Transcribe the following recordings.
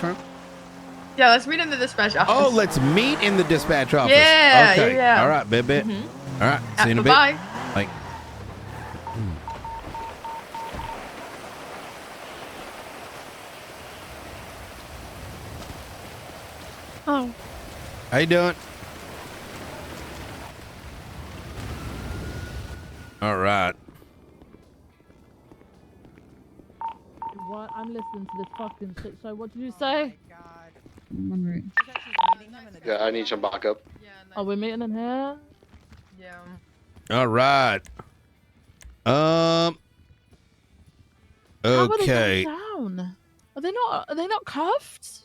Yeah, let's meet in the dispatch office. Oh, let's meet in the dispatch office. Yeah, okay. yeah. All right, bit. All right, see you in a bit. Bye. Like. Oh. How you doing? All right. What? I'm listening to this fucking shit show. What did you say? Yeah, I need some backup. Yeah, nice. Are we meeting in here? Yeah. All right. Okay. How are they going down? Are they not cuffed?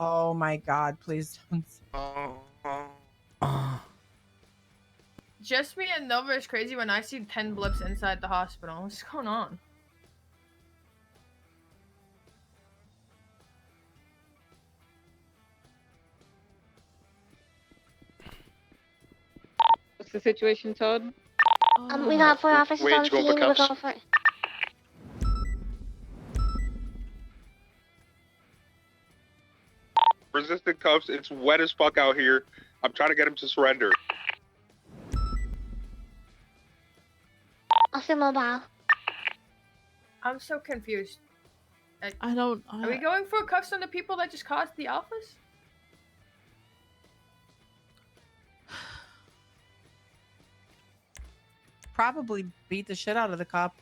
Oh my god, please don't. Just me and Nova is crazy when I see 10 blips inside the hospital. What's going on? What's the situation, Todd? We got 4 officers Wait, on to go for scene. We're cuffs? going for it. Resistant cuffs. It's wet as fuck out here. I'm trying to get him to surrender. Officer Mobile. I'm so confused. I don't. Are we going for cuffs on the people that just caused the alphas? Probably beat the shit out of the cop.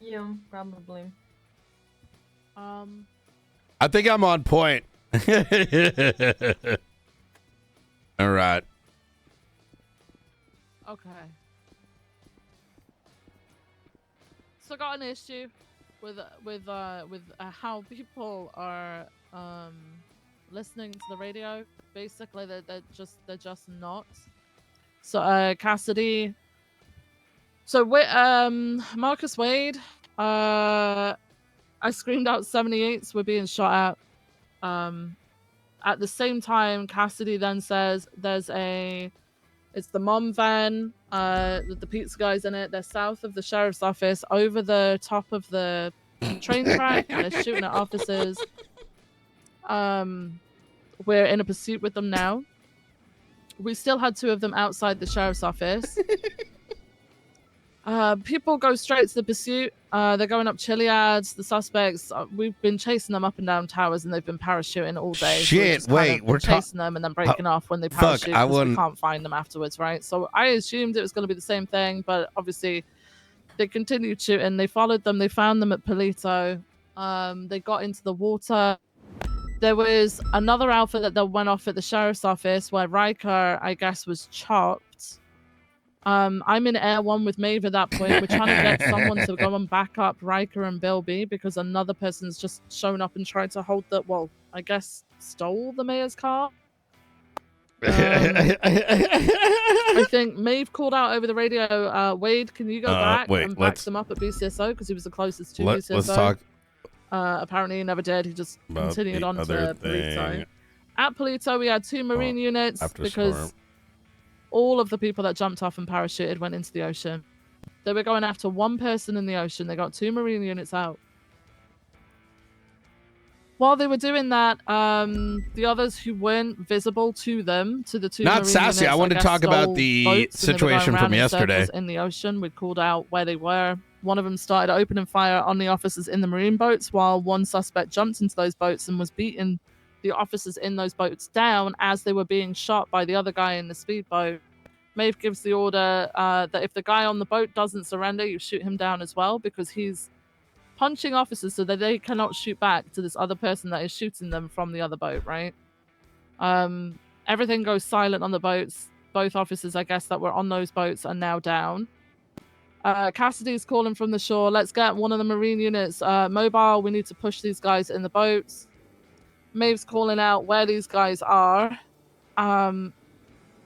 Yeah, probably. I think I'm on point. All right. Okay. So I got an issue with how people are listening to the radio. Basically, they're just not. So Cassidy. So Marcus Wade. I screamed out 78s were being shot at. At the same time, Cassidy then says it's the mom van with the pizza guys in it. They're south of the sheriff's office, over the top of the train track. They're shooting at officers. We're in a pursuit with them now. We still had 2 of them outside the sheriff's office. People go straight to the pursuit. They're going up Chiliads. The suspects, we've been chasing them up and down towers, and they've been parachuting all day. Shit, so we're chasing them and then breaking off when they parachute because we can't find them afterwards, right? So I assumed it was going to be the same thing, but obviously they continued shooting. They followed them. They found them at Polito. They got into the water. There was another alpha that went off at the sheriff's office where Riker, I guess, was chopped. I'm in Air 1 with Maeve at that point. We're trying to get someone to go and back up Riker and Bill B because another person's just shown up and tried to hold I guess, stole the mayor's car. I think Maeve called out over the radio, Wade, can you go back and back them up at BCSO because he was the closest to BCSO. Let's talk. Apparently he never did. He just continued on to Polito. At Polito, we had 2 Marine units because storm. All of the people that jumped off and parachuted went into the ocean. They were going after 1 person in the ocean. They got 2 Marine units out. While they were doing that, the others who weren't visible to them, to the 2 Not Marine sassy. units, I wanted to talk about the situation from yesterday. In the ocean, we called out where they were. One of them started opening fire on the officers in the Marine boats, while one suspect jumped into those boats and was beating the officers in those boats down as they were being shot by the other guy in the speedboat. Maeve gives the order that if the guy on the boat doesn't surrender, you shoot him down as well because he's punching officers so that they cannot shoot back to this other person that is shooting them from the other boat, right? Everything goes silent on the boats. Both officers, I guess, that were on those boats are now down. Cassidy's calling from the shore. Let's get one of the Marine units mobile. We need to push these guys in the boats. Maeve's calling out where these guys are.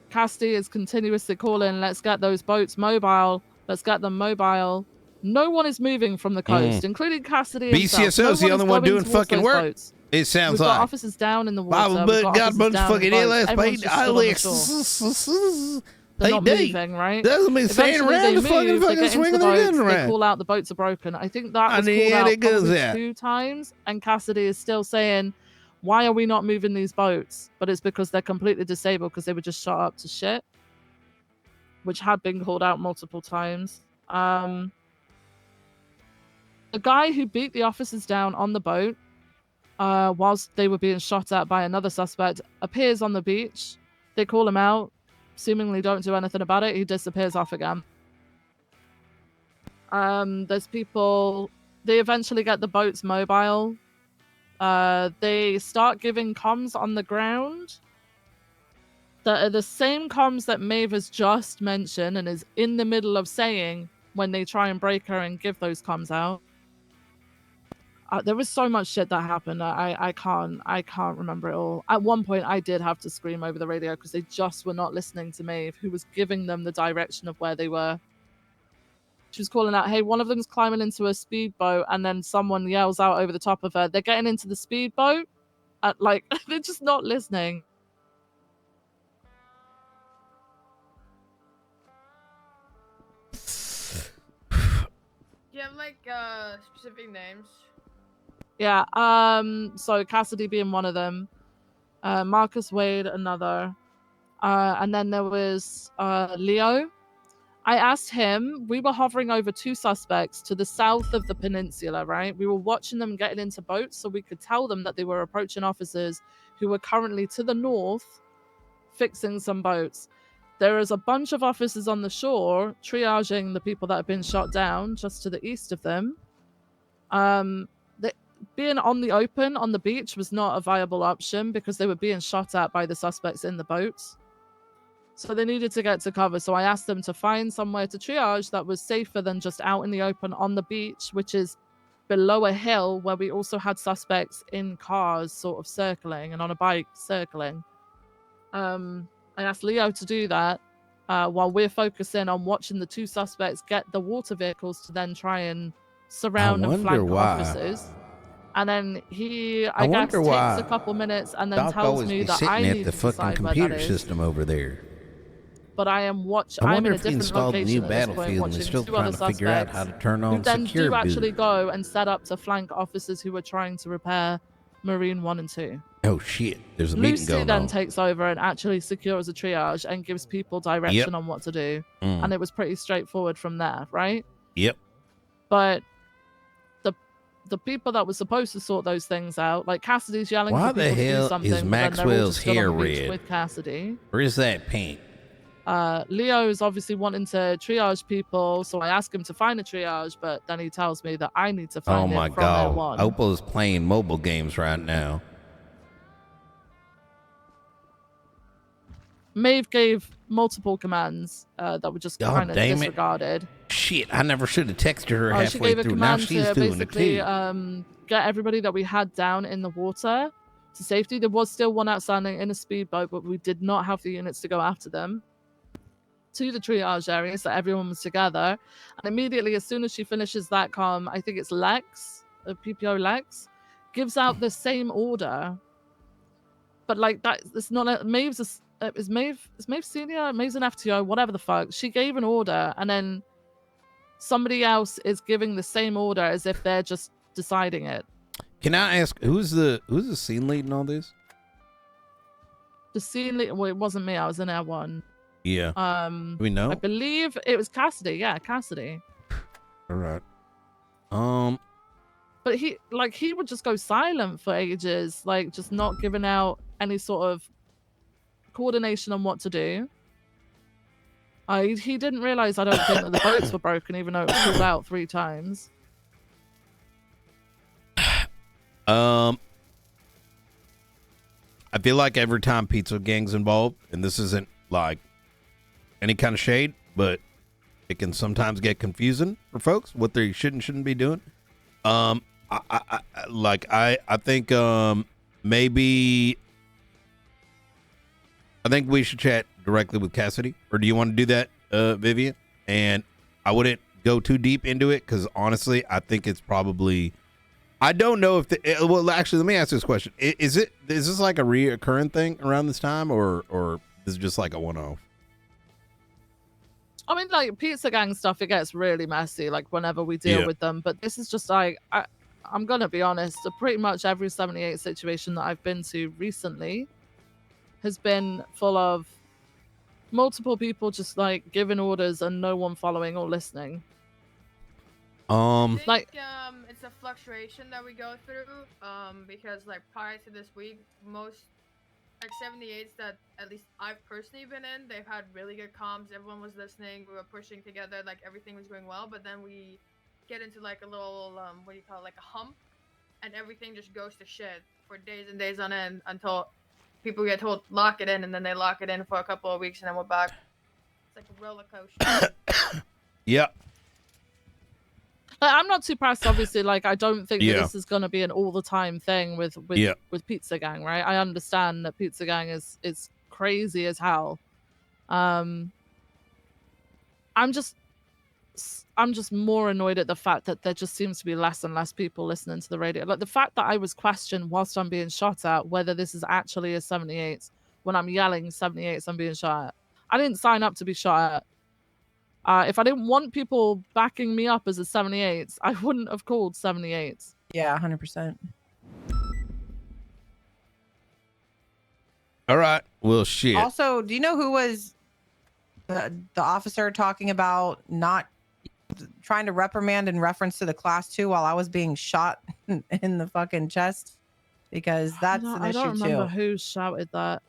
Cassidy is continuously calling, let's get those boats mobile. Let's get them mobile. No one is moving from the coast, including Cassidy himself. BCSO is the only one doing fucking work. Boats. It sounds We've like. Got officers down in the water. God, bunch fucking ill-ass paid. Everyone's just stood on the shore. They're not moving, right? Doesn't mean staying Eventually around they the fucking move, they get swing into of the the boats, gun they around. call out the boats are broken. I think that was And called out it goes probably that. 2 times, and Cassidy is still saying, why are we not moving these boats? But it's because they're completely disabled because they were just shot up to shit, which had been called out multiple times. The guy who beat the officers down on the boat whilst they were being shot at by another suspect appears on the beach. They call him out, seemingly don't do anything about it. He disappears off again. There's people, they eventually get the boats mobile. They start giving comms on the ground that are the same comms that Maeve has just mentioned and is in the middle of saying when they try and break her and give those comms out. There was so much shit that happened. I can't remember it all. At one point, I did have to scream over the radio because they just were not listening to Maeve, who was giving them the direction of where they were. She was calling out, hey, one of them's climbing into a speedboat, and then someone yells out over the top of her, they're getting into the speedboat. Like, they're just not listening. Do you have like specific names? Yeah, so Cassidy being one of them, Marcus Wade another, and then there was Leo. I asked him, we were hovering over 2 suspects to the south of the peninsula, right? We were watching them getting into boats so we could tell them that they were approaching officers who were currently to the north fixing some boats. There is a bunch of officers on the shore triaging the people that have been shot down just to the east of them. Being on the open on the beach was not a viable option because they were being shot at by the suspects in the boats. So they needed to get to cover. So I asked them to find somewhere to triage that was safer than just out in the open on the beach, which is below a hill where we also had suspects in cars sort of circling and on a bike circling. I asked Leo to do that while we're focusing on watching the 2 suspects get the water vehicles to then try and surround and flank officers. And then I guess, takes a couple minutes and then Doc tells me that I need to decide where that is. System over there. But I'm in a different location at this point, watching 2 other suspects who then do actually go and set up to flank officers who are trying to repair Marine 1 and 2. Oh shit! There's a meeting going on. Lucy then takes over and actually secures a triage and gives people direction on what to do, and it was pretty straightforward from there, right? Yep. But the people that were supposed to sort those things out, like Cassidy's yelling for people to do something. Why the hell is Maxwell's hair red? With Cassidy. Or is that pink? Leo is obviously wanting to triage people, so I ask him to find a triage, but then he tells me that I need to find it from God. Opal's playing mobile games right now. Maeve gave multiple commands that were just kind of disregarded. Shit, I never should have texted her halfway through. Now she's doing it too. Get everybody that we had down in the water to safety. There was still one outstanding in a speedboat, but we did not have the units to go after them to the triage area, so everyone was together. And immediately, as soon as she finishes that comm, I think it's Lex, PPO Lex, gives out the same order. But like that, it's not Maeve's. Is Maeve senior? Maeve's an FTO, whatever the fuck. She gave an order, and then somebody else is giving the same order as if they're just deciding it. Can I ask who's the scene lead in all this? The scene lead. Well, it wasn't me. I was in L1. Yeah. Do we know? I believe it was Cassidy. Yeah, Cassidy. All right. But he would just go silent for ages, like just not giving out any sort of coordination on what to do. He didn't realize, I don't think, that the boats were broken, even though it was called out 3 times. I feel like every time Pizza Gang's involved, and this isn't like any kind of shade, but it can sometimes get confusing for folks what they shouldn't be doing. I think maybe I think we should chat directly with Cassidy, or do you want to do that, Vivian? And I wouldn't go too deep into it because honestly, I think it's probably. I don't know if well, actually, let me ask this question: Is this like a reoccurring thing around this time, or is it just like a one-off? I mean, like pizza gang stuff, it gets really messy. Like whenever we deal with them, but this is just like I'm gonna be honest. Pretty much every 78 situation that I've been to recently has been full of multiple people just like giving orders and no one following or listening. I think, it's a fluctuation that we go through. Because like prior to this week, most like 78s that at least I've personally been in, they've had really good comms. Everyone was listening. We were pushing together. Like everything was going well. But then we get into like a little what do you call it, like a hump, and everything just goes to shit for days and days on end until people get told lock it in, and then they lock it in for a couple of weeks, and then we're back. It's like a roller coaster. Yeah. I'm not too pressed, obviously. Like, I don't think that this is going to be an all the time thing with Pizza Gang, right? I understand that Pizza Gang is crazy as hell. I'm just more annoyed at the fact that there just seems to be less and less people listening to the radio. Like the fact that I was questioned whilst I'm being shot at whether this is actually a 78 when I'm yelling 78s I'm being shot at. I didn't sign up to be shot at. If I didn't want people backing me up as a 78, I wouldn't have called 78. Yeah, 100%. All right. Well, shit. Also, do you know who was the officer talking about not trying to reprimand in reference to the class 2 while I was being shot in the fucking chest? Because that's an issue too. I don't remember who shouted that.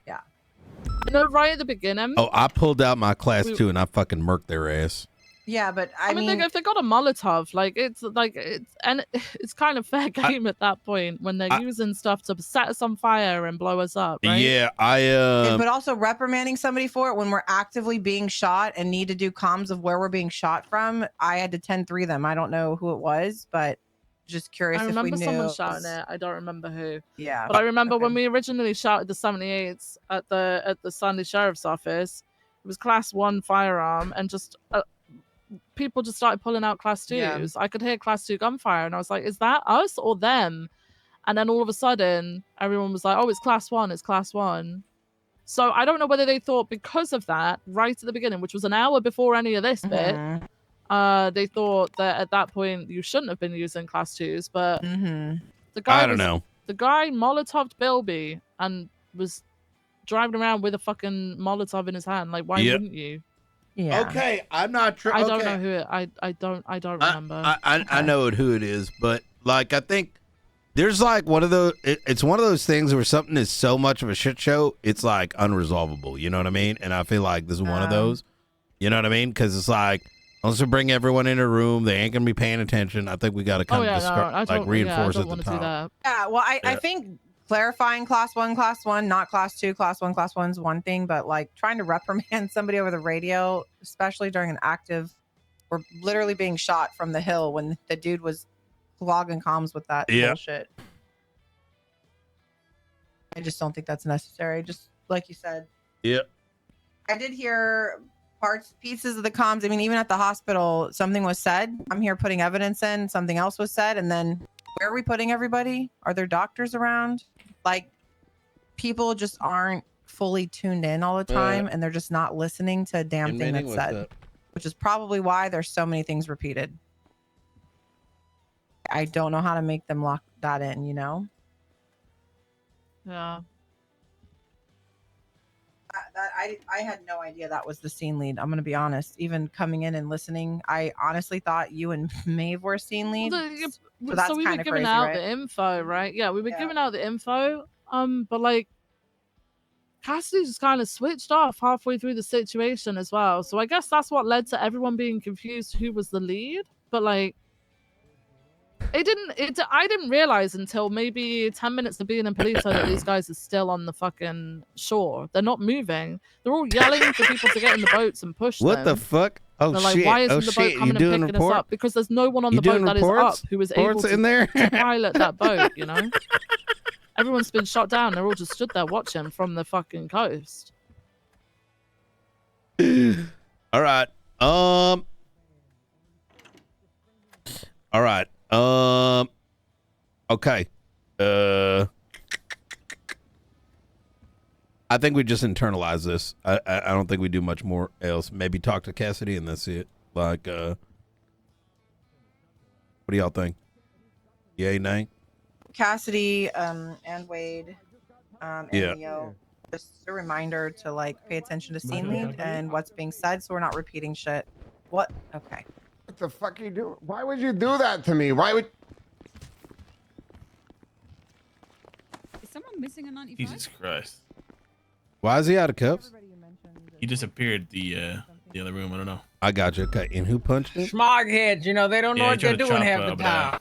Yeah. You know, right at the beginning. Oh, I pulled out my class 2 and I fucking murked their ass. Yeah, but I mean, if they got a Molotov, it's kind of fair game at that point when they're using stuff to set us on fire and blow us up, right? Yeah, but also reprimanding somebody for it when we're actively being shot and need to do comms of where we're being shot from. I had to 10-3 them. I don't know who it was, but just curious if we knew. I remember someone shouting it. I don't remember who. Yeah. But I remember when we originally shouted the 78s at the Sandy Sheriff's Office, it was class 1 firearm and just people just started pulling out class 2s. Yeah. I could hear class 2 gunfire and I was like, is that us or them? And then all of a sudden everyone was like, oh, it's class 1, it's class 1. So I don't know whether they thought because of that right at the beginning, which was an hour before any of this bit, they thought that at that point you shouldn't have been using class 2s, but the guy the guy Molotoved Bilby and was driving around with a fucking Molotov in his hand. Like, why wouldn't you? Yeah. Okay, I'm not sure. I don't know who it. I don't remember. I know who it is, but like I think there's like one of those. It's one of those things where something is so much of a shit show, it's like unresolvable. You know what I mean? And I feel like this is one of those. You know what I mean? Because it's like unless we bring everyone in a room, they ain't gonna be paying attention. I think we got to kind of reinforce at the top. Yeah. Well, I think clarifying class 1, not class 2, class 1, class 1 is one thing, but like trying to reprimand somebody over the radio, especially during an active, we're literally being shot from the hill when the dude was logging comms with that bullshit. I just don't think that's necessary. Just like you said. Yeah. I did hear pieces of the comms. I mean, even at the hospital, something was said. I'm here putting evidence in. Something else was said, and then where are we putting everybody? Are there doctors around? Like, people just aren't fully tuned in all the time, and they're just not listening to a damn thing that's said, which is probably why there's so many things repeated. I don't know how to make them lock that in, you know? Yeah. I had no idea that was the scene lead. I'm gonna be honest. Even coming in and listening, I honestly thought you and Maeve were scene lead. So we were giving out the info, right? Yeah, we were giving out the info. But like Cassidy just kind of switched off halfway through the situation as well. So I guess that's what led to everyone being confused who was the lead. But like I didn't realize until maybe 10 minutes of being in Polito that these guys are still on the fucking shore. They're not moving. They're all yelling for people to get in the boats and push them. What the fuck? Oh, they're like, shit. why isn't the boat coming and picking us up? Because there's no one on the boat that is up who is able to pilot that boat, you know? Everyone's been shot down. They're all just stood there watching from the fucking coast. All right. All right. Okay. I think we just internalize this. I don't think we do much more else. Maybe talk to Cassidy and that's it. Like, what do y'all think? Yay, nay? Cassidy, and Wade, and Yeah. Leo. Just a reminder to like pay attention to scene lead and what's being said, so we're not repeating shit. What? Okay. What the fuck are you doing? Why would you do that to me? Why would? Is someone missing a 95? Jesus Christ. Why is he out of cuffs? He disappeared the other room. I don't know. I got you. Okay. And who punched him? Schmogheads, you know, they don't know Yeah, he what they're tried to doing chop, half the but, time.